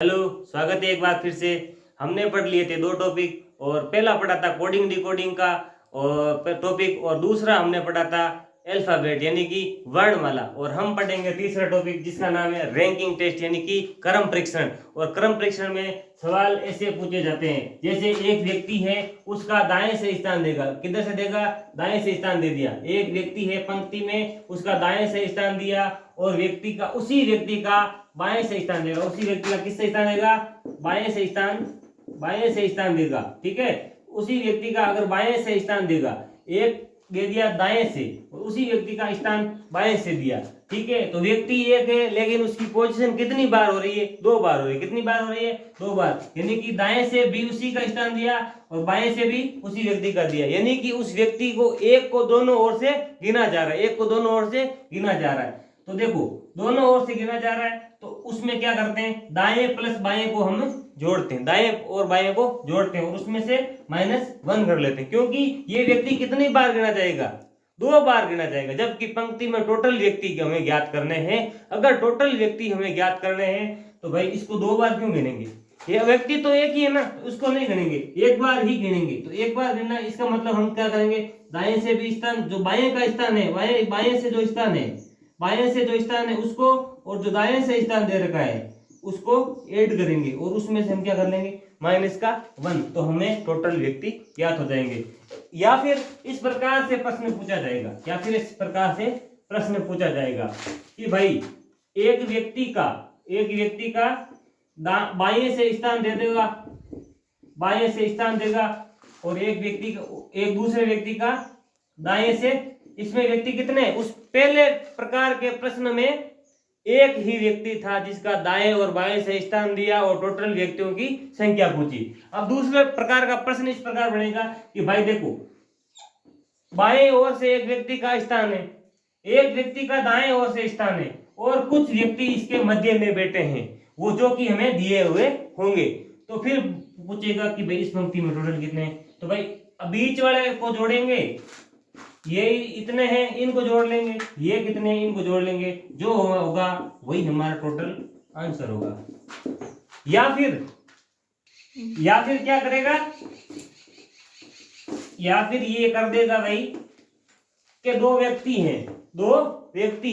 Hello, स्वागत है एक बार फिर से। हमने पढ़ लिए थे दो टॉपिक और पहला पढ़ा था कोडिंग डिकोडिंग का और टॉपिक, और दूसरा हमने पढ़ा था अल्फाबेट यानी कि वर्णमाला। और हम पढ़ेंगे तीसरा टॉपिक जिसका नाम है रैंकिंग टेस्ट यानी कि क्रम परीक्षण। और क्रम परीक्षण में सवाल ऐसे पूछे जाते हैं, जैसे एक व्यक्ति है, उसका दाएं से स्थान देगा। किधर से देगा? दाएं से स्थान दे दिया। एक व्यक्ति है पंक्ति में, उसका दाएं से स्थान दिया, और उसी व्यक्ति का बाएं से स्थान देगा। उसी व्यक्ति का किससे स्थान देगा? बाएं से स्थान देगा। ठीक है, उसी व्यक्ति का अगर बाएं से स्थान देगा, एक दे दिया दाएं से और उसी व्यक्ति का स्थान बाएं से दिया। ठीक है, तो व्यक्ति एक है लेकिन उसकी पोजीशन कितनी बार हो रही है? 2 बार हो रही है। कितनी बार हो रही है? 2 बार। यानी कि दाएं से भी उसी का स्थान दिया और बाएं से भी उसी व्यक्ति का दिया। यानी कि उस व्यक्ति को एक को दोनों ओर से गिना जा रहा है। एक को दोनों ओर से गिना जा रहा है। तो देखो, दोनों ओर से गिना जा रहा है तो उसमें क्या करते हैं? दाएं प्लस बाएं को हम जोड़ते हैं। दाएं और बाएं को जोड़ते हैं और उसमें से -1 कर लेते हैं, क्योंकि ये व्यक्ति कितनी बार गिना जाएगा? 2 बार गिना जाएगा। जबकि पंक्ति में टोटल व्यक्ति हमें ज्ञात करने हैं। अगर टोटल व्यक्ति हमें ज्ञात करने हैं तो भाई इसको 2 बार क्यों गिनेंगे? ये व्यक्ति तो एक ही है ना, उसको नहीं गिनेंगे, एक बार ही गिनेंगे। तो एक बार गिनना, इसका मतलब हम क्या करेंगे? दाएं से भी स्थान, जो बाएं का स्थान है, बाएं से जो स्थान है, बाएं से जो स्थान है उसको, और जो दाएं से स्थान दे रखा है उसको ऐड करेंगे और उसमें से हम क्या कर लेंगे? -1। तो हमें टोटल व्यक्ति ज्ञात हो जाएंगे। या फिर इस प्रकार से प्रश्न पूछा जाएगा कि भाई एक व्यक्ति का बाएं से स्थान दे देगा, बाएं से स्थान देगा, और एक दूसरे व्यक्ति का दाएं से। इसमें व्यक्ति कितने? उस पहले प्रकार के प्रश्न में एक ही व्यक्ति था जिसका दाएं और बाएं से स्थान दिया और टोटल व्यक्तियों की संख्या पूछी। अब दूसरे प्रकार का प्रश्न इस प्रकार बनेगा कि भाई देखो, बाएं ओर से एक व्यक्ति का स्थान है, एक व्यक्ति का दाएं ओर से स्थान है, और कुछ व्यक्ति इसके मध्य में बैठे हैं, वो जो कि हमें दिए हुए होंगे। तो फिर पूछेगा कि भाई इस पंक्ति में टोटल कितने हैं? तो भाई बीच वाले को जोड़ेंगे, ये इतने हैं, इनको जोड़ लेंगे, ये कितने हैं, इनको जोड़ लेंगे, जो होगा वही हमारा टोटल आंसर होगा। या फिर क्या करेगा? या फिर ये कर देगा भाई कि दो व्यक्ति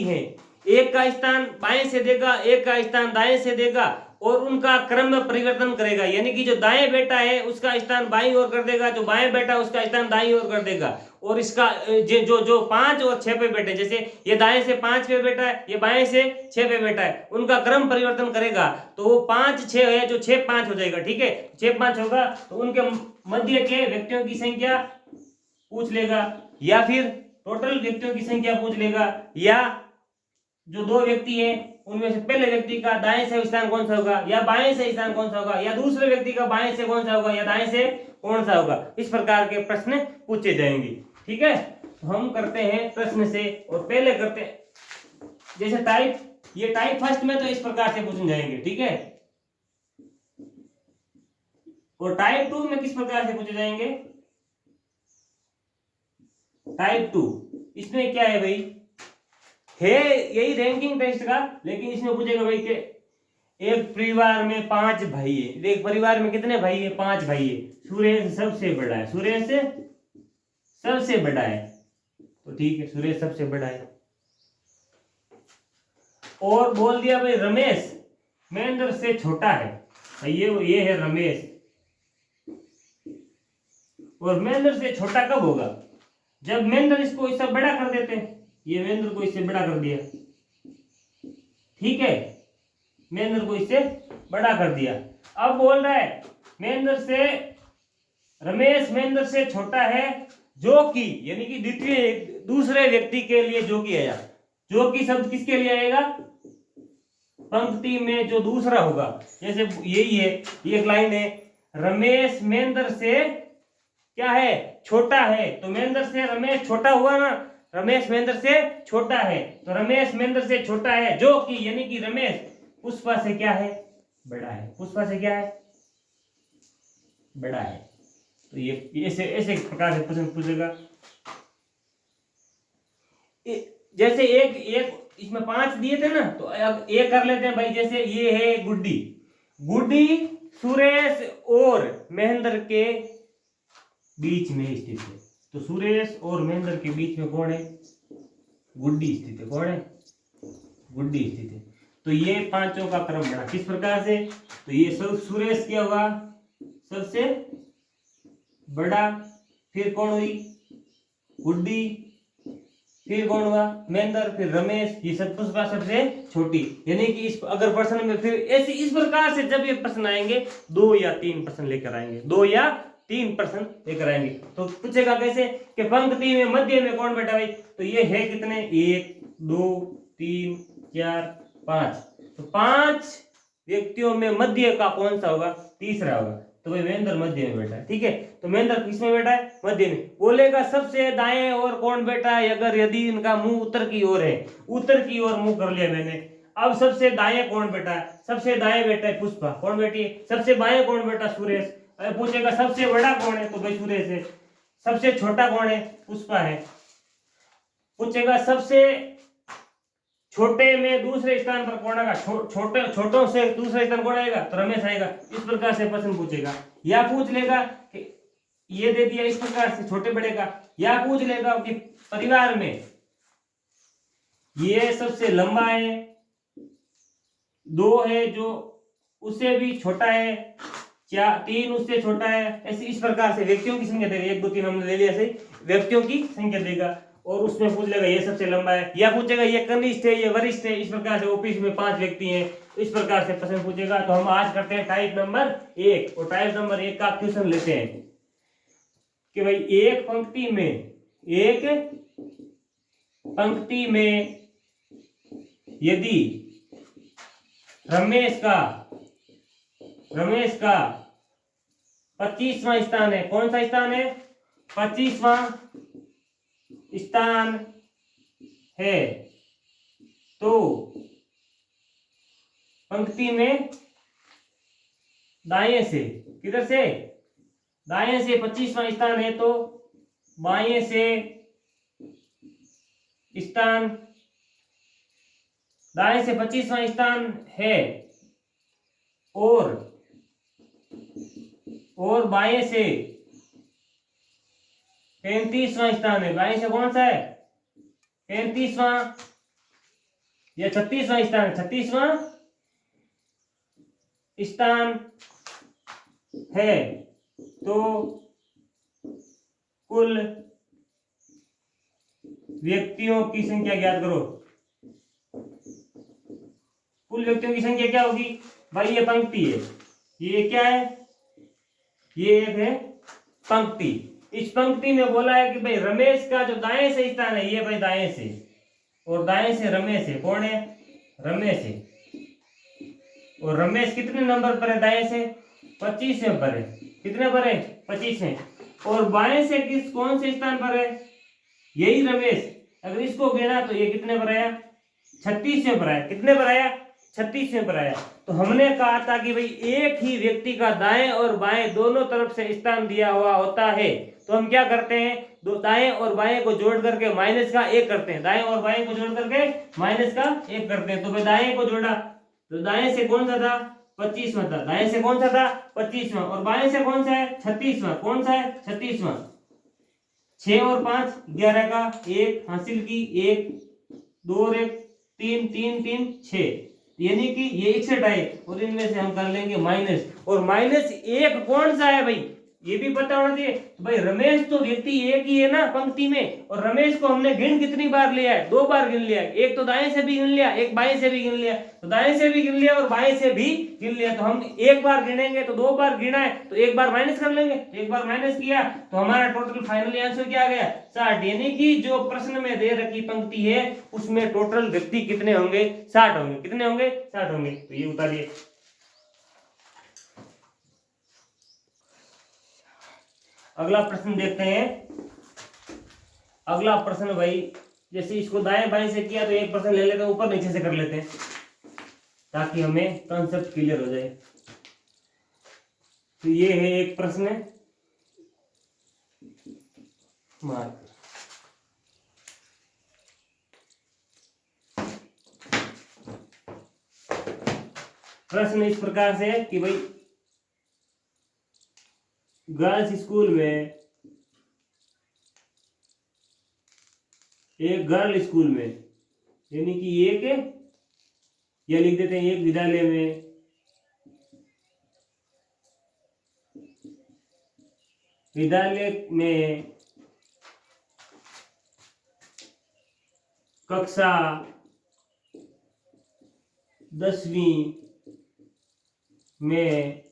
हैं, एक का स्थान बाएं से देगा, एक का स्थान दाएं से देगा, और उनका क्रम में परिवर्तन करेगा। यानी कि जो दाएं बैठा है उसका स्थान बाईं ओर कर देगा, जो बाएं बैठा है उसका स्थान दाईं ओर कर देगा। और इसका जो 5 और 6 पे बैठे, जैसे ये दाएं से 5 पे बैठा है, ये बाएं से 6 पे बैठा है, उनका क्रम परिवर्तन करेगा तो वो 5 6 है, जो 6 5 हो जाएगा। ठीक है, 6 5 होगा तो उनके मध्य के व्यक्तियों की संख्या पूछ लेगा, या फिर टोटल व्यक्तियों की संख्या पूछ लेगा, या जो 2 व्यक्ति हैं उनमें से पहले व्यक्ति का दाएं से स्थान कौन सा होगा, या बाएं से स्थान कौन सा होगा, या दूसरे व्यक्ति का बाएं से कौन सा होगा, या दाएं से कौन सा होगा। इस प्रकार के प्रश्न पूछे जाएंगे। ठीक है, तो हम करते हैं प्रश्न से, और पहले करते हैं जैसे टाइप फर्स्ट में तो इस प्रकार से पूछे जाएंगे। ठीक है, और टाइप 2 में किस प्रकार से पूछे जाएंगे? टाइप 2 इसमें क्या है भाई? है यही रैंकिंग टेस्ट का, लेकिन इसमें पूछेगा भाई कि एक परिवार में 5 भाई है। एक परिवार में कितने भाई है? 5 भाई है। सुरेश सबसे बड़ा है, तो ठीक है, सुरेश सबसे बड़ा है। और बोल दिया भाई रमेश महेंद्र से छोटा है। ये है रमेश, और महेंद्र से छोटा कब होगा? जब महेंद्र इसको इससे बड़ा कर देते हैं। ये महेंद्र को इससे बड़ा कर दिया। ठीक है, महेंद्र को इससे बड़ा कर दिया। अब बोल रहा है रमेश महेंद्र से छोटा है, जो कि यानी कि दूसरे व्यक्ति के लिए जो कि आया। जो कि शब्द किसके लिए आएगा? पंक्ति में जो दूसरा होगा। जैसे यही है, ये एक लाइन है, रमेश महेंद्र से क्या है? छोटा है। तो महेंद्र से रमेश छोटा हुआ ना, रमेश महेंद्र से छोटा है, तो रमेश महेंद्र से छोटा है, जो कि यानी कि रमेश पुष्पा से क्या है? बड़ा है। पुष्पा से क्या है? बड़ा है। तो ये ऐसे प्रकार से प्रश्न पूछेगा। जैसे एक इसमें 5 दिए थे ना, तो अब एक कर लेते हैं भाई। जैसे ये है गुड्डी, गुड्डी सुरेश और महेंद्र के बीच में स्थित है। तो सुरेश और महेंद्र के बीच में कौन है? गुड्डी स्थित है। कौन है? गुड्डी स्थित है। तो ये पांचों का क्रम बना किस प्रकार से? तो ये सब सुरेश क्या हुआ? सबसे बड़ा, फिर कौन हुई? गुड्डी, फिर कौन हुआ? महेंद्र, फिर रमेश, ये सब पुष्पा सबसे छोटी। यानी कि इस अगर प्रश्न में फिर ऐसे इस प्रकार से जब ये प्रश्न आएंगे 2 या 3 प्रश्न लेकर आएंगे, 2 या 3 प्रश्न लेकर आएंगे। तो पूछेगा कैसे कि पंक्ति में मध्य में कौन बैठा भाई? तो ये है कितने? 1 2 3 4 5। तो 5 व्यक्तियों में मध्य का कौन सा होगा? तीसरा होगा। तो भाई महेंद्र मध्य में बैठा है। ठीक है, तो महेंद्र किस में बैठा है? मध्य में। बोलेगा सबसे दाएं और कौन बैठा है? अगर यदि इनका मुंह उत्तर की ओर है, उत्तर की ओर मुंह कर लिया मैंने। अब सबसे दाएं कौन बैठा है? सबसे दाएं बैठा है पुष्पा। कौन बैठी है? सबसे बाएं कौन बैठा? सुरेश। अरे पूछेगा सबसे बड़ा कौन है? तो भाई सुरेश है। सबसे छोटा कौन है? पुष्पा है। पूछेगा सबसे छोटे में दूसरे स्थान पर कौन आएगा? छोटों से दूसरे स्थान कौन आएगा? तो रमेश आएगा। इस प्रकार से प्रश्न पूछेगा। या पूछ लेगा कि ये दे दिया इस प्रकार से छोटे बड़े का, या पूछ लेगा कि परिवार में ये सबसे लंबा है, 2 है जो उससे भी छोटा है, 3 उससे छोटा है। ऐसे इस प्रकार से व्यक्तियों की संख्या देगा। 1 2 3 हमने ले लिया, सही व्यक्तियों की संख्या देगा। और उसमें पूछ लेगा ये सबसे लंबा है, या पूछेगा ये कनिष्ठ है, ये वरिष्ठ है। इस प्रकार से ऑफिस में 5 व्यक्ति हैं, तो इस प्रकार से प्रश्न पूछेगा। तो हम आज करते हैं टाइप नंबर 1, और टाइप नंबर 1 का क्वेश्चन लेते हैं कि भाई एक पंक्ति में यदि रमेश का 25वां स्थान है। कौन सा स्थान है? 25वां स्थान है, तो पंक्ति में दाएं से, किधर से? दाएं से 25वां स्थान है, तो बाएं से स्थान, दाएं से 25वां स्थान है, और बाएं से 35वां स्थान है। बाएं से कौन सा है? 35वां या 36वां स्थान है। 36वां स्थान है, तो कुल व्यक्तियों की संख्या ज्ञात करो। कुल व्यक्तियों की संख्या क्या होगी भाई? ये पंक्ति है, ये क्या है? ये एक है पंक्ति। इस पंक्ति में बोला है कि भाई रमेश का जो दाएं से स्थान है, ये भाई दाएं से, और दाएं से रमेश है। कौन है? रमेश है। और रमेश कितने नंबर पर है? दाएं से 25वें पर है। कितने पर है? 25वें। और बाएं से कौन से स्थान पर है? यही रमेश। अगर इसको गिना तो ये कितने पर आया? 36वें पर आया। कितने पर आया? 36वें पर आया। तो हमने कहा था कि भाई एक ही व्यक्ति का दाएं और बाएं दोनों तरफ से स्थान दिया हुआ होता है, तो हम क्या करते हैं? दो दाएं और बाएं को जोड़ करके माइनस का 1 करते हैं। दाएं और बाएं को जोड़ करके माइनस का 1 करते हैं। तो भाई दाएं को जोड़ा, तो दाएं से कौन सा था? 25वां था। दाएं से कौन सा था? 25वां। और बाएं से कौन सा है? 36वां। कौन सा है? 36वां। 6 और 5 11 का 1 हासिल की, 1 2 और 1 3 3 3 6, यानी कि ये 61 आए। और इनमें से हम कर लेंगे माइनस, और -1 कौन सा है भाई? ये भी पता होना चाहिए। तो भाई रमेश तो व्यक्ति एक ही है ना पंक्ति में, और रमेश को हमने गिन कितनी बार लिया है? 2 बार गिन लिया है। एक तो दाएं से भी गिन लिया, एक बाएं से भी गिन लिया। तो दाएं से भी गिन लिया और बाएं से भी गिन लिया। तो हम 1 बार गिनेंगे तो 2 बार गिना है, तो 1 बार माइनस कर लेंगे। 1 बार माइनस किया तो हमारा टोटल फाइनली आंसर क्या आ गया? 60। यानी कि जो प्रश्न में दे रखी पंक्ति है उसमें टोटल व्यक्ति कितने होंगे? 60 होंगे। कितने होंगे? 60 होंगे। तो ये उतारिए। अगला प्रश्न देखते हैं। अगला प्रश्न भाई, जैसे इसको दाएं बाएं से किया तो एक प्रश्न ले लेते हैं, ऊपर नीचे से कर लेते हैं ताकि हमें कॉन्सेप्ट क्लियर हो जाए। तो ये है एक प्रश्न, मार्क। प्रश्न इस प्रकार से है कि भाई गर्ल्स स्कूल में, एक गर्ल स्कूल में, यानी कि एक, या लिख देते हैं एक विद्यालय में, विद्यालय में कक्षा 10वीं में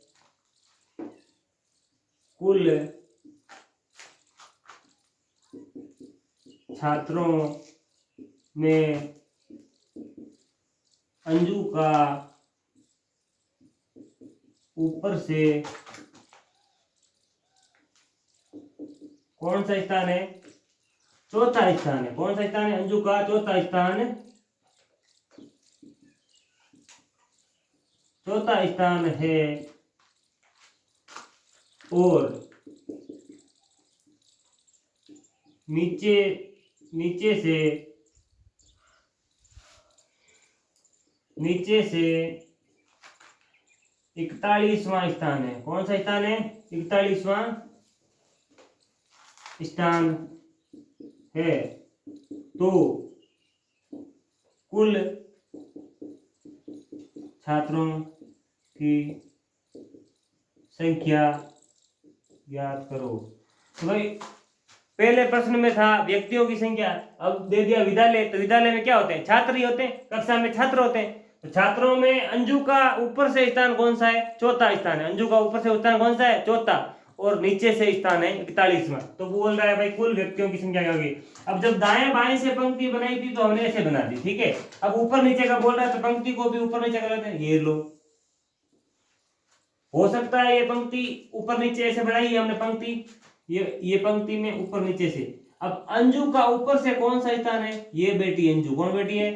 कुल छात्रों में अंजू का ऊपर से कौन सा स्थान है? चौथा स्थान है। कौन सा स्थान है? अंजू का चौथा स्थान, चौथा स्थान है। और नीचे नीचे से 41वां स्थान है। कौन सा स्थान है? 41वां स्थान है। तो कुल छात्रों की संख्या ज्ञात करो। तो भाई पहले प्रश्न में था व्यक्तियों की संख्या, अब दे दिया विद्यालय। तो विद्यालय में क्या होते हैं? छात्र ही होते हैं, कक्षा में छात्र होते हैं। तो छात्रों में अंजू का ऊपर से स्थान कौन सा है? चौथा स्थान है। अंजू का ऊपर से स्थान कौन सा है? चौथा। और नीचे से स्थान है 41वां। तो बोल रहा है भाई कुल व्यक्तियों की संख्या क्या होगी। अब जब दाएं बाएं से पंक्ति बनाई थी तो हमने ऐसे बना दी, ठीक है। अब ऊपर नीचे का बोल रहा है तो पंक्ति को भी ऊपर नीचे कर लेते हैं। ये लो, हो सकता है ये पंक्ति ऊपर नीचे ऐसे बनाई है हमने पंक्ति, ये पंक्ति में ऊपर नीचे से। अब अंजू का ऊपर से कौन सा स्थान है? ये बेटी अंजू। कौन बेटी है?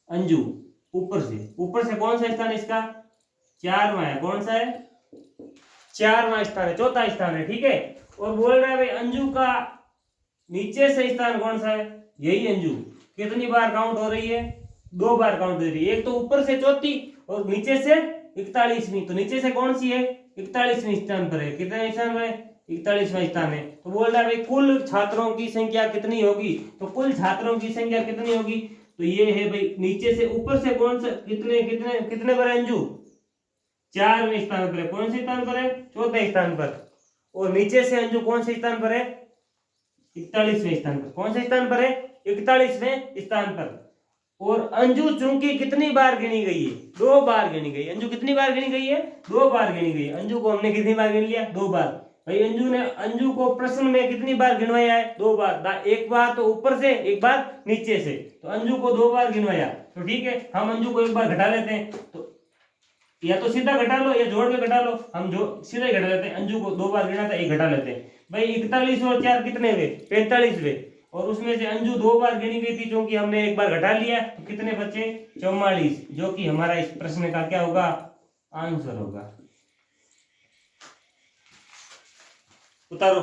अंजू। ऊपर से कौन सा स्थान है इसका? 4वां है। कौन सा है? 4वां स्थान है, चौथा स्थान है, ठीक है। और बोल रहा है भाई अंजू का नीचे से स्थान कौन सा है? यही अंजू। कितनी बार काउंट हो रही है? 2 बार काउंट हो रही है। एक तो ऊपर से चौथी और नीचे से 41वीं। तो नीचे से कौन सी है? 41वें स्थान पर है। कितने स्थान पर है? 41वां स्थान है। तो बोल रहा है भाई कुल छात्रों की संख्या कितनी होगी। तो कुल छात्रों की संख्या कितनी होगी? तो ये है भाई नीचे से ऊपर से कौन सा, कितने कितने कितने पर है अंजू? 4वें स्थान पर है। कौन से स्थान पर है? चौथे स्थान पर। और नीचे से अंजू कौन से स्थान पर है? 41वें स्थान पर। कौन से स्थान पर है? 41वें स्थान पर। और अंजू चूंकि कितनी बार गिनी गई है? 2 बार गिनी गई। अंजू कितनी बार गिनी गई है? 2 बार गिनी गई। अंजू को हमने कितनी बार गिन लिया? 2 बार। भाई अंजू को प्रश्न में कितनी बार गिनवाया है? 2 बार। एक बार तो ऊपर से, एक बार नीचे से। तो अंजू को 2 बार गिनवाया। तो ठीक है, हम अंजू को एक बार घटा लेते हैं। तो या तो सीधा घटा लो या जोड़ के घटा लो। हम जो सीधे घटा लेते हैं। अंजू को 2 बार गिना था, एक घटा लेते हैं। भाई 41 और 4 कितने हुए? 45 हुए। और उसमें से अंजू 2 बार गिनी गई थी, क्योंकि हमने एक बार घटा लिया। तो कितने बचे? 44, जो कि हमारा इस प्रश्न का क्या होगा? आंसर होगा। उतारो।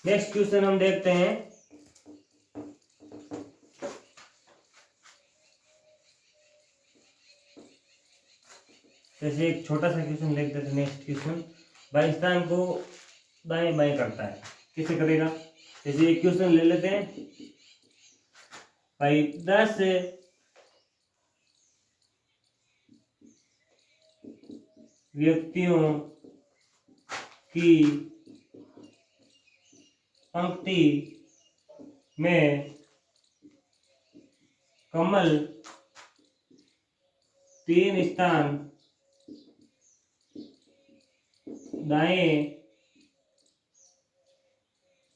नेक्स्ट क्वेश्चन हम देखते हैं। जैसे एक छोटा सा क्वेश्चन लिख देते हैं। नेक्स्ट क्वेश्चन, भाई स्थान को दाएं बाएं करता है, किसे करेगा? जैसे एक क्वेश्चन ले लेते हैं। भाई 10 व्यक्तियों की पंक्ति में कमल 3 स्थान दाएं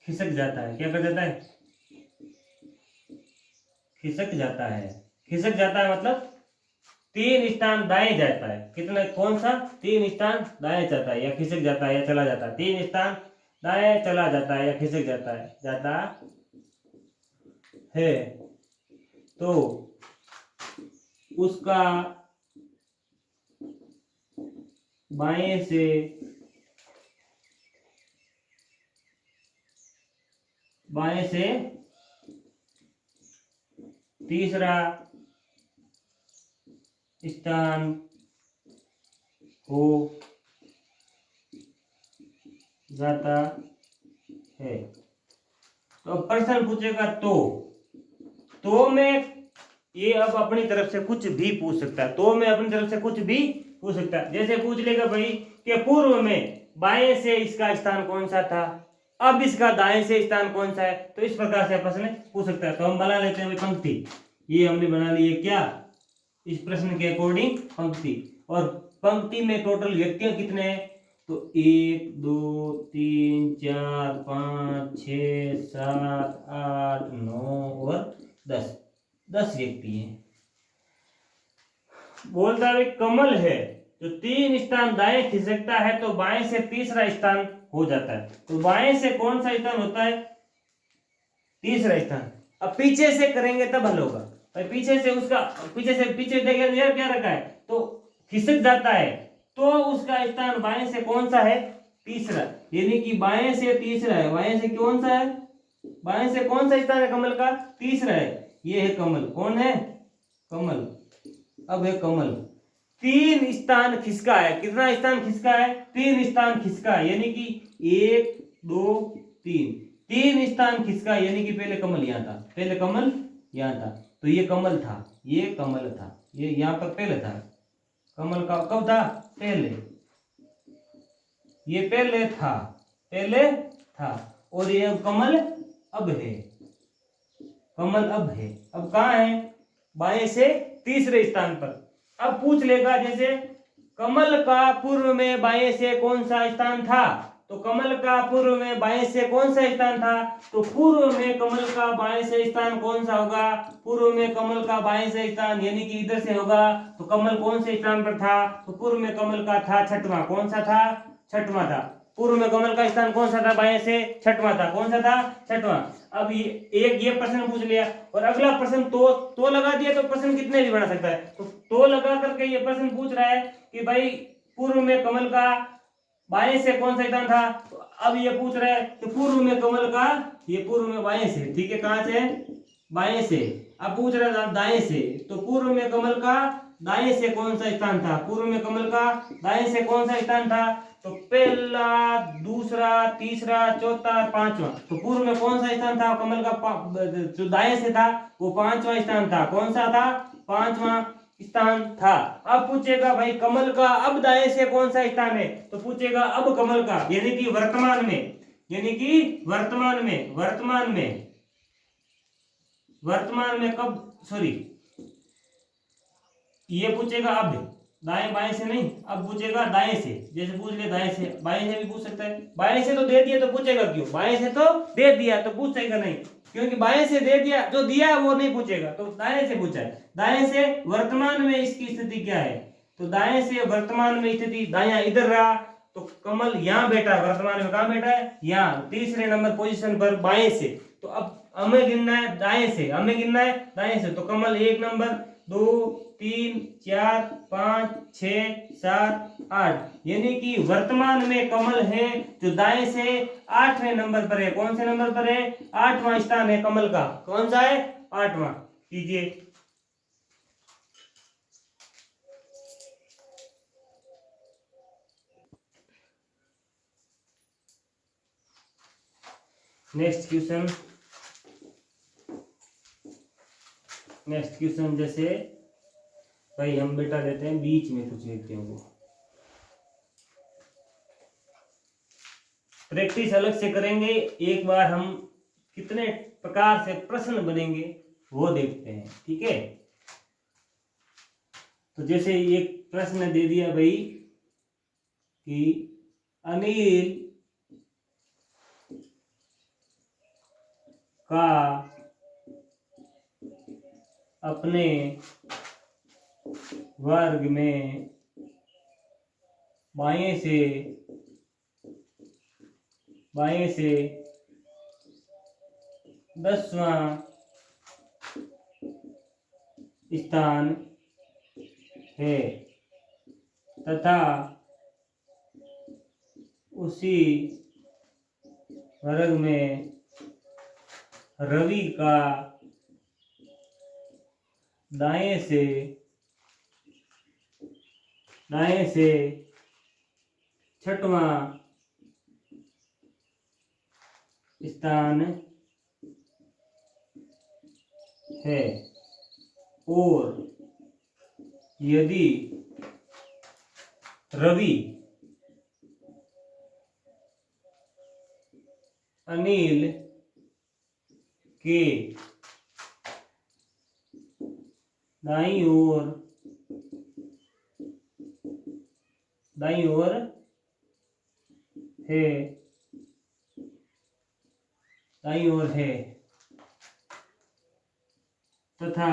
खिसक जाता है। क्या कर जाता है? खिसक जाता है। खिसक जाता है मतलब 3 स्थान दाएं जाता है। कितना, कौन सा? 3 स्थान दाएं जाता है, या खिसक जाता है, या चला जाता है। 3 स्थान दाएं चला जाता है या खिसक जाता है। तो उसका बाएं से तीसरा स्थान हो जाता है। तो अब प्रश्न पूछेगा तो में ये अब अपनी तरफ से कुछ भी पूछ सकता है, तो में अपनी तरफ से कुछ भी पूछ सकता है। जैसे पूछ लेगा भाई कि पूर्व में बाएं से इसका स्थान कौन सा था, अब इसका दाएं से स्थान कौन सा है, तो इस प्रकार से प्रश्न पूछ सकता है। तो हम बना लेते हैं भाई पंक्ति, ये हमने बना ली है क्या, इस प्रश्न के अकॉर्डिंग पंक्ति। और पंक्ति में टोटल व्यक्तियां कितने हैं, तो 1 2 3 4 5 6 7 8 9 और 10 व्यक्ति हैं। बोलता है कमल है जो 3 स्थान दाएं खिसकता है तो बाएं से तीसरा स्थान हो जाता है। तो बाएं से कौन सा स्थान होता है, तीसरा स्थान। अब पीछे से करेंगे तब हल होगा भाई, पीछे से उसका पीछे देखिए क्या रखा है, तो खिसक जाता है तो उसका स्थान बाएं से कौन सा है, तीसरा। यानी कि बाएं से तीसरा है, बाएं से कौन सा है, बाएं से कौन सा स्थान है कमल का, तीसरा है। ये है कमल, कौन है, कमल। अब है कमल, 3 स्थान खिसका है, कितना स्थान खिसका है, 3 स्थान खिसका है। यानी कि 1 2 3 स्थान खिसका, यानी कि पहले कमल यहाँ था, पहले कमल यहाँ था। तो ये कमल था, ये कमल था, ये यहाँ पर पहले था। कमल का कब था, पहले, ये पहले था, पहले था। और ये कमल अब है, कमल अब है। अब कहाँ है, बाएं से तीसरे स्थान पर। अब पूछ लेगा जैसे कमल का पूर्व में बाएं से कौन सा स्थान था, तो कमल का पूर्व में बाएं से कौन सा स्थान था, तो पूर्व में कमल का बाएं से स्थान कौन सा होगा, पूर्व में कमल का बाएं से स्थान यानी कि इधर से होगा। तो कमल कौन से स्थान पर था, तो पूर्व में कमल का था छठवां, कौन सा था, छठवां था। पूर्व में कमल का स्थान कौन सा था, बाएं से छठवां था, कौन सा था, छठवां। अब ये प्रश्न पूछ लिया और अगला प्रश्न तो लगा दिया, तो प्रश्न कितने भी बना सकता है। तो लगा करके ये प्रश्न पूछ रहा है कि भाई पूर्व में कमल का बाएं से कौन सा स्थान था। तो अब ये पूछ रहा है कि पूर्व में कमल का, ये पूर्व में बाएं से, ठीक है, कहां से, बाएं से। अब पूछ रहा था दाएं से, तो पूर्व में कमल का दाएं से कौन सा स्थान था, पूर्व में कमल का दाएं से कौन सा स्थान था, तो पहला, दूसरा, तीसरा, चौथा, पांचवा। तो पूर्व में कौन सा स्थान था कमल का, जो दाएं से था वो पांचवा स्थान था, कौन सा था, पांचवा स्थान था। अब पूछेगा भाई कमल का अब दाएं से कौन सा स्थान है, तो पूछेगा अब कमल का, यानी कि वर्तमान में, यानी कि वर्तमान में कब, सॉरी, ये पूछेगा अब दाएं बाएं से नहीं, अब पूछेगा दाएं से। जैसे पूछ ले दाएं से, बाएं से भी पूछ सकता है। बाएं से तो दे दिया तो पूछेगा क्यों, बाएं से तो दे दिया तो पूछेगा नहीं, क्योंकि बाएं से दे दिया, जो दिया है वो नहीं पूछेगा, तो दाएं से पूछा है। दाएं से वर्तमान में इसकी स्थिति क्या है, तो दाएं से वर्तमान में स्थिति, दायां इधर रहा तो कमल यहाँ बैठा, वर्तमान में कहाँ बैठा है, यहाँ तीसरे नंबर पोजीशन पर बाएं से। तो अब हमें गिनना है दाएं से, हमें गिनना है दाएं से। तो कमल 1 नंबर, 2 3 4 5 6 7 8, यानी कि वर्तमान में कमल है जो दाएं से 8वें नंबर पर है। कौन से नंबर पर है, 8वां स्थान है कमल का, कौन सा है, 8वां। कीजिए नेक्स्ट क्वेश्चन। जैसे भाई हम बैठा देते हैं बीच में कुछ व्यक्तियों को, प्रैक्टिस अलग से करेंगे। एक बार हम कितने प्रकार से प्रश्न बनेंगे वो देखते हैं, ठीक है। तो जैसे एक प्रश्न दे दिया भाई कि अनिल का अपने वर्ग में बाएं से 10वां स्थान है तथा उसी वर्ग में रवि का दाएं से छठवां स्थान है और यदि रवि अनिल के दाईं ओर है तथा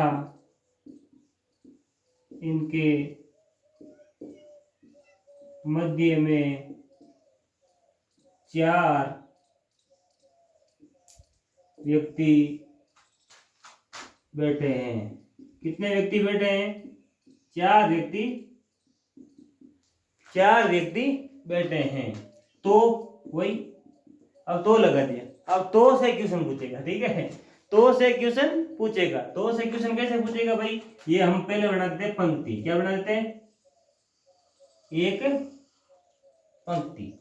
इनके मध्य में 4 व्यक्ति बैठे हैं। कितने व्यक्ति बैठे हैं? 4 व्यक्ति बैठे हैं। तो वही अब तो लगा दिया। अब तो से क्वेश्चन पूछेगा, ठीक है। तो से क्वेश्चन पूछेगा। तो से क्वेश्चन कैसे पूछेगा भाई? ये हम पहले बना देते हैं पंक्ति। क्या बना देते हैं? एक पंक्ति।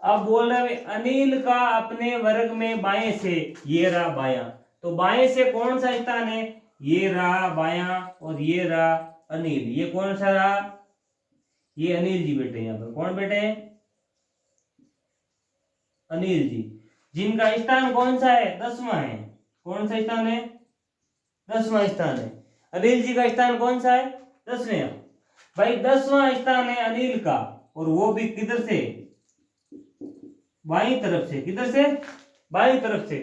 अब बोल रहा है अनिल का अपने वर्ग में बाएं से, ये रहा बायां, तो बाएं से कौन सा स्थान है? ये रहा बायां और ये रहा अनिल। ये कौन सा रहा? ये अनिल जी बैठे हैं। यहाँ पर कौन बैठे हैं? अनिल जी, जिनका स्थान कौन सा है? 10वां है। कौन सा स्थान है? 10वां स्थान है। अनिल जी का स्थान कौन सा है? 10वें। भाई 10वां स्थान है अनिल का, और वो भी किधर से? बाईं तरफ से। किधर से? बाईं तरफ से।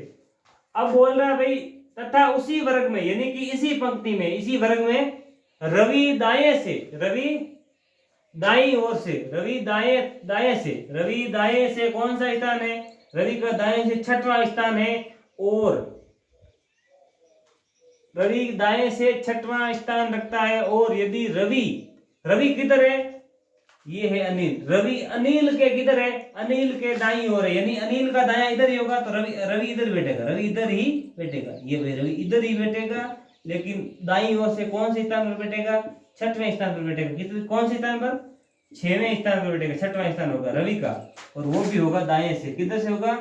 अब बोल रहा है भाई तथा उसी वर्ग में, यानी कि इसी पंक्ति में, इसी वर्ग में रवि दाएं से, रवि दाईं ओर से, रवि दाएं से कौन सा स्थान है? रवि का दाएं से 6वां स्थान है। और रवि दाएं से 6वां स्थान रखता है। और यदि रवि किधर है? ये है अनिल। रवि अनिल के किधर है? अनिल के दाईं ओर है, यानी अनिल का दायां इधर ही होगा, तो रवि इधर बैठेगा। रवि इधर ही बैठेगा। ये भाई रवि इधर ही बैठेगा, लेकिन दाईं ओर से कौन से स्थान पर बैठेगा? 6वें स्थान पर बैठेगा। कितने? कौन से स्थान पर? 6वें स्थान पर बैठेगा। 6वां स्थान होगा रवि का, और वो भी होगा दाएं से। किधर से होगा?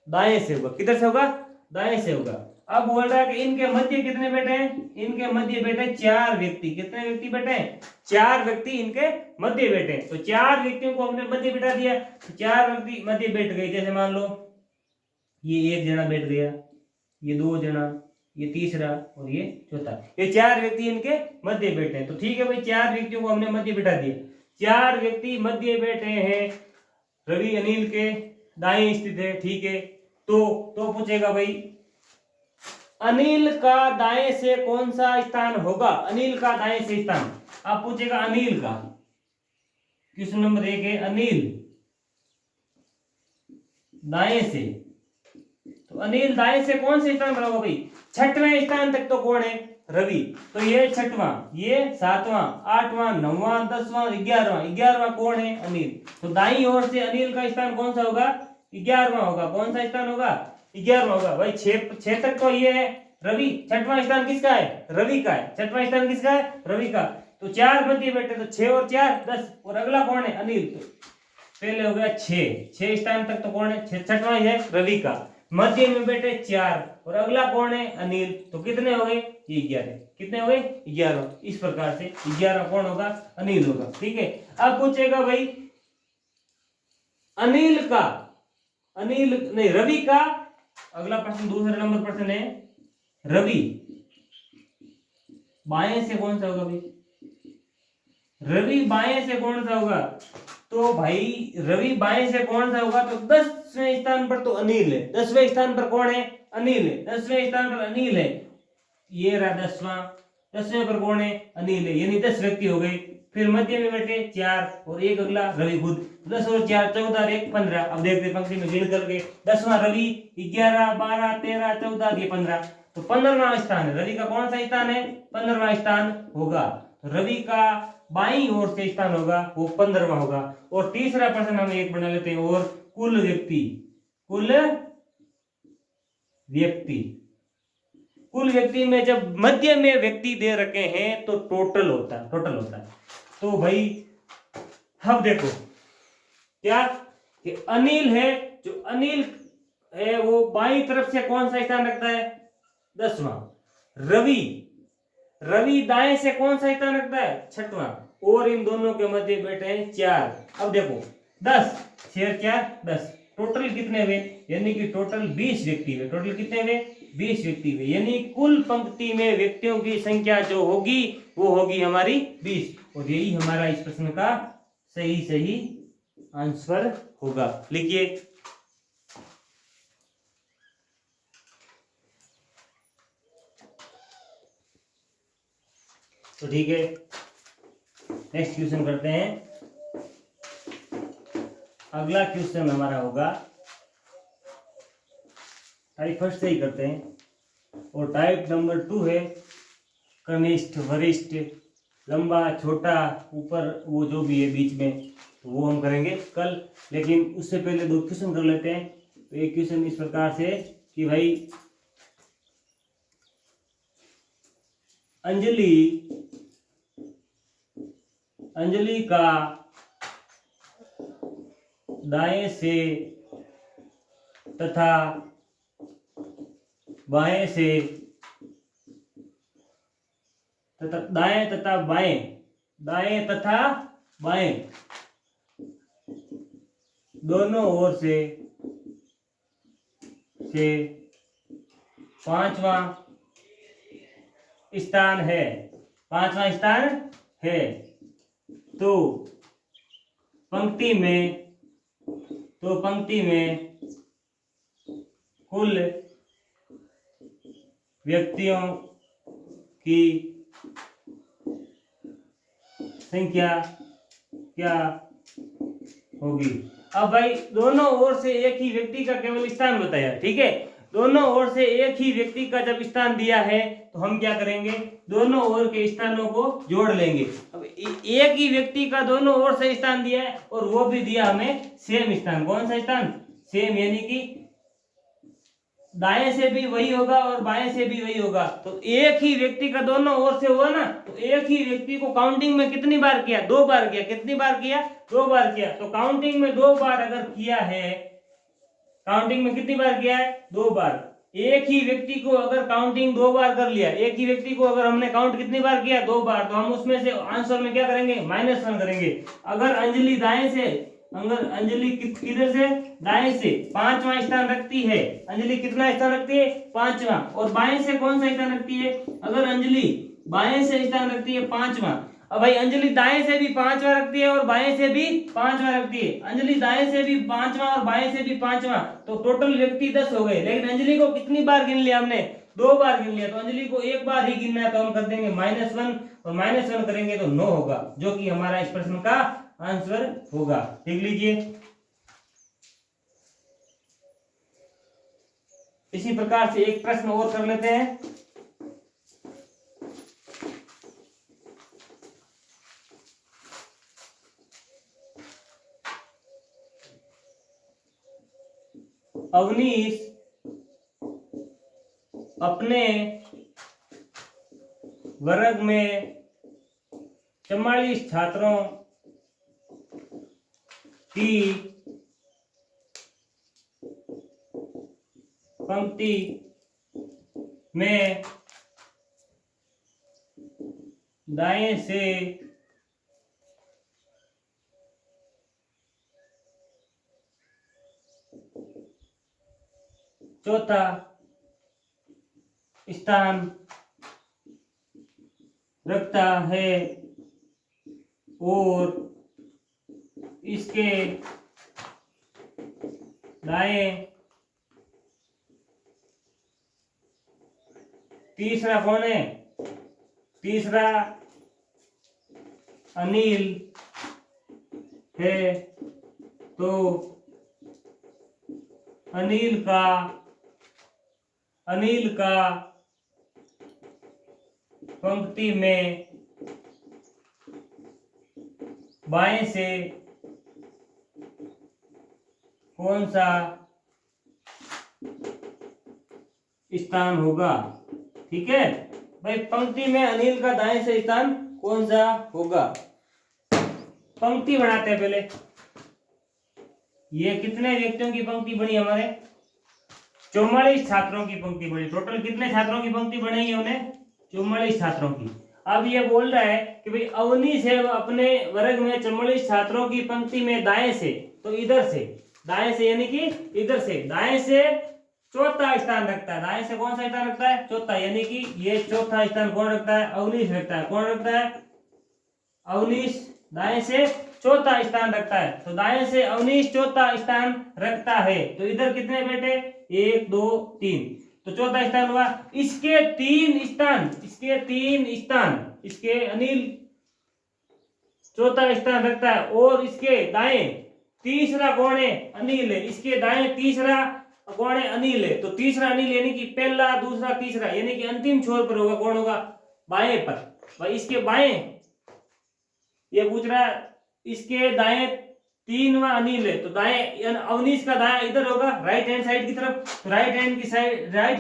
दाएं से होगा। किधर से होगा? दाएं से होगा। अब बोल रहा है कि इनके मध्य कितने बैठे हैं? इनके मध्य बैठे 4 व्यक्ति। कितने व्यक्ति बैठे हैं? 4 व्यक्ति इनके मध्य बैठे। तो 4 व्यक्तियों को हमने मध्य बिठा दिया, तो 4 व्यक्ति मध्य बैठ गए। जैसे मान लो ये 1 जना बैठ गया, ये 2 जना, ये तीसरा और ये चौथा। ये 4 व्यक्ति इनके मध्य बैठे हैं। तो ठीक है भाई, 4 व्यक्तियों को हमने मध्य बिठा दिया। 4 व्यक्ति मध्य बैठे हैं, रवि अनिल के दाएं स्थित है, ठीक है। तो पूछेगा भाई अनिल का दाएं से कौन सा स्थान होगा? अनिल का दाएं से स्थान आप पूछेगा अनिल का। क्वेश्चन नंबर 1 है अनिल दाएं से, तो अनिल दाएं से कौन से स्थान पर होगा भाई? 6वें स्थान तक तो कौन है? रवि। तो ये 6वां, ये 7वां, 8वां, 9वां, 10वां, 11वां कौन है? अनिल। तो दाईं ओर से अनिल का स्थान कौन सा होगा? 11वां होगा। कौन सा स्थान होगा? 11वां होगा। भाई 6 तक तो ये है रवि। 6वां स्थान किसका है? रवि का है। 6वां स्थान किसका है? रवि का। तो 4 मध्य बैठे, तो 6 और 4 10, और अगला कौन है? अनिल। तो पहले हो गया 6 स्थान तक तो कौन है? 6वां है रवि का। मध्य में बैठे 4, और अगला कौन है? अनिल। तो कितने हो गए? ये 11। कितने हो गए? 11। इस प्रकार से 11 कौन होगा? अनिल होगा, ठीक है। अब पूछेगा भाई अनिल का, अनिल नहीं रवि का, अगला प्रश्न दूसरे नंबर प्रश्न है रवि बाएं से कौन सा होगा भाई? रवि बाएं से कौन सा होगा? तो भाई रवि बाएं से कौन सा होगा? तो 10वें स्थान पर तो अनिल है। 10वें स्थान पर कौन है? अनिल है। 10वें स्थान पर अनिल है। ये रहा 10वां, 10वें पर कौन है? अनिल है, यानी 10 व्यक्ति हो गए। फिर मध्य में बैठे 4 और एक अगला रवि खुद। 10 और 4 14 और 1 15। अब देखते पंक्ति में गिन करके 10वां रवि, 11 12 13 14 ये 15। तो 15वां स्थान है रवि का। कौन सा स्थान है? 15वां स्थान होगा। रवि का बाईं ओर से स्थान होगा वो 15वां होगा। और तीसरा प्रश्न हम एक बना लेते हैं, और कुल व्यक्ति कुल व्यक्ति में जब मध्य में व्यक्ति दे रखे हैं तो टोटल होता है। तो भाई अब देखो क्या कि अनिल है, जो अनिल है वो बाईं तरफ से कौन सा स्थान रखता है, 10वां। रवि दाएं से कौन सा स्थान रखता है, 6वां। और इन दोनों के मध्य बैठे हैं 4। अब देखो 10 शेर 4 10, टोटल कितने हुए, यानी कि टोटल 20 व्यक्ति हुए। टोटल कितने हुए, 20 व्यक्ति हुए, यानी कुल पंक्ति में व्यक्तियों की संख्या जो होगी वो होगी हमारी 20। और यही हमारा इस प्रश्न का सही आंसर होगा। लिखिए तो ठीक है, नेक्स्ट क्वेश्चन करते हैं। अगला क्वेश्चन हमारा होगा टाइप फर्स्ट से ही करते हैं, और टाइप नंबर 2 है कनिष्ठ, वरिष्ठ, लंबा, छोटा, ऊपर, वो जो भी है बीच में, तो वो हम करेंगे कल। लेकिन उससे पहले 2 क्वेश्चन कर लेते हैं। तो एक क्वेश्चन इस प्रकार से कि भाई अंजलि का दाएं से तथा बाएं से तथा दाएं तथा बाएं दोनों ओर से 5वां स्थान है। तो पंक्ति में कुल व्यक्तियों की संख्या क्या होगी। अब भाई दोनों ओर से एक ही व्यक्ति का केवल स्थान बताया, ठीक है। दोनों ओर से एक ही व्यक्ति का जब स्थान दिया है तो हम क्या करेंगे, दोनों ओर के स्थानों को जोड़ लेंगे। अब एक ही व्यक्ति का दोनों ओर से स्थान दिया है और वो भी दिया हमें सेम स्थान। कौन सा स्थान, सेम, यानी कि दाएं से भी वही होगा और बाएं से भी वही होगा। तो एक ही व्यक्ति का दोनों ओर से हुआ ना, तो एक ही व्यक्ति को काउंटिंग में कितनी बार किया, 2 बार किया। कितनी बार किया, 2 बार किया। तो काउंटिंग में 2 बार अगर किया है, काउंटिंग में कितनी बार किया है, 2 बार। एक ही व्यक्ति को अगर काउंटिंग 2 बार कर लिया, एक ही व्यक्ति को अगर हमने काउंट कितनी बार किया, 2 बार, तो हम उसमें से आंसर में क्या करेंगे, -1 करेंगे। अगर अंजलि दाएं से, अगर अंजलि किधर से, दाएं से 5वां स्थान रखती है, अंजलि कितना स्थान रखती है, 5वां। और बाएं से कौन सा स्थान रखती है, अगर अंजलि बाएं से स्थान रखती है 5वां। अब भाई अंजलि दाएं से भी 5वां रखती है और बाएं से भी 5वां रखती है। अंजलि दाएं से भी 5वां और बाएं से भी 5वां, तो टोटल व्यक्ति 10 हो गए। लेकिन अंजलि को कितनी बार गिन लिया हमने, 2 बार गिन लिया। तो अंजलि को 1 बार ही गिनना है, तो हम कर देंगे -1, और -1 करेंगे तो 9 होगा, जो कि हमारा इस प्रश्न का आंसर होगा। देख लीजिए। इसी प्रकार से एक प्रश्न और कर लेते हैं। अवनीश अपने वर्ग में 44 छात्रों की पंक्ति में दाएं से चौथा स्थान रखता है और इसके दाएं तीसरा कौन है, तीसरा अनिल है, तो अनिल का पंक्ति में बाएं से कौन सा स्थान होगा। ठीक है भाई, पंक्ति में अनिल का दाएं से स्थान कौन सा होगा? पंक्ति बनाते हैं पहले। ये कितने व्यक्तियों की पंक्ति बनी हमारे? 44 छात्रों की पंक्ति बनी। टोटल कितने छात्रों की पंक्ति बनेगी उन्हें? 44 छात्रों की। अब ये बोल रहा है कि भाई अवनीश है अपने वर्ग में 44 छात्रों की पंक्ति में दाएं से, तो इधर से, दाएं से यानी कि इधर से, दाएं से चौथा स्थान रखता है। दाएं से कौन सा स्थान रखता है? चौथा, यानी कि ये चौथा स्थान कौन रखता है? अवनीश रखता है। कौन रखता है? अवनीश दाएं से चौथा स्थान रखता है। तो दाएं से अवनीश चौथा स्थान रखता है। तो इधर कितने बेटे? 1 2 3, तो चौथा स्थान हुआ। इसके 3 स्थान, इसके अनिल चौथा स्थान रखता है, और इसके दाएं तीसरा कौन है? अनिल है। इसके दाएं तीसरा कौन है? अनिल है। तो तीसरा अनिल यानी कि पहला, दूसरा, तीसरा, यानी कि अंतिम छोर पर होगा। कौन होगा? बाएं पर। भाई इसके बाएं, ये पूछ रहा है, इसके दाएं 3वां अनिल है, तो दाएं अवनीश का दाएं इधर होगा, राइट हैंड साइड की तरफ। राइट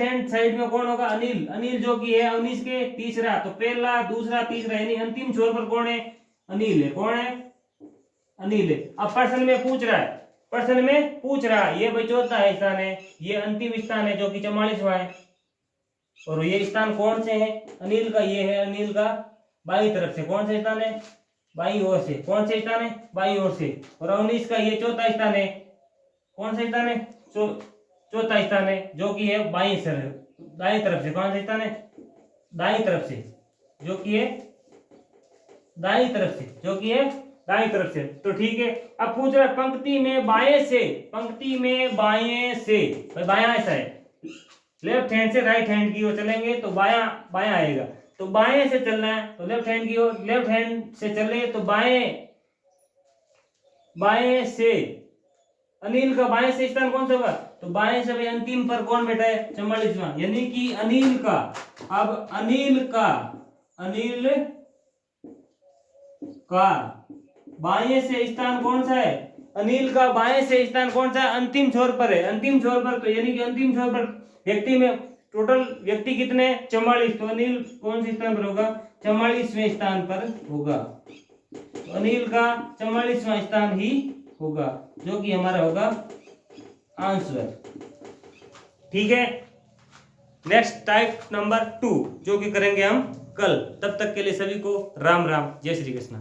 हैंड साइड में कौन होगा? अनिल। अनिल जो कि है अवनीश के तीसरा, तो पहला, दूसरा, तीसरा, यानी अंतिम छोर पर कौन है? अनिल है। कौन है? अनिल है। अब प्रश्न में पूछ रहा है, ये भाई चौथा स्थान है, ये अंतिम स्थान है जो कि 44वां है, और ये स्थान कौन से है? अनिल का। ये है अनिल का बाई तरफ से। कौन सा स्थान है? बाई ओर से। कौन सा स्थान है? बाई ओर से। और अवनीश का ये चौथा स्थान है। कौन सा स्थान है? चौथा स्थान है जो कि है दाई तरफ से। कौन सा स्थान है? दाई तरफ से, जो कि है दाई तरफ से, तो ठीक है। अब पूछ रहा है पंक्ति में बाएं से, भाई बायां ऐसा है, लेफ्ट हैंड से राइट हैंड की ओर चलेंगे तो बायां आएगा। तो बाएं से चलना है तो लेफ्ट हैंड की ओर, लेफ्ट हैंड से चले तो बाएं से अनिल का बाएं से स्थान कौन सा होगा? तो बाएं से भाई अंतिम पर कौन बैठा है? 44वां, यानी कि अनिल का। अब अनिल का बाएं से स्थान कौन सा है? अनिल का बाएं से स्थान कौन सा? अंतिम छोर पर है। अंतिम छोर पर, तो यानी कि अंतिम छोर पर व्यक्ति में टोटल व्यक्ति कितने? 44। तो अनिल कौन से स्थान पर होगा? 44वें स्थान पर होगा। तो अनिल का 44वां स्थान ही होगा, जो कि हमारा होगा आंसर। ठीक है। नेक्स्ट टाइप नंबर 2 जो कि करेंगे हम कल। तब तक के लिए सभी को राम राम, जय श्री कृष्ण।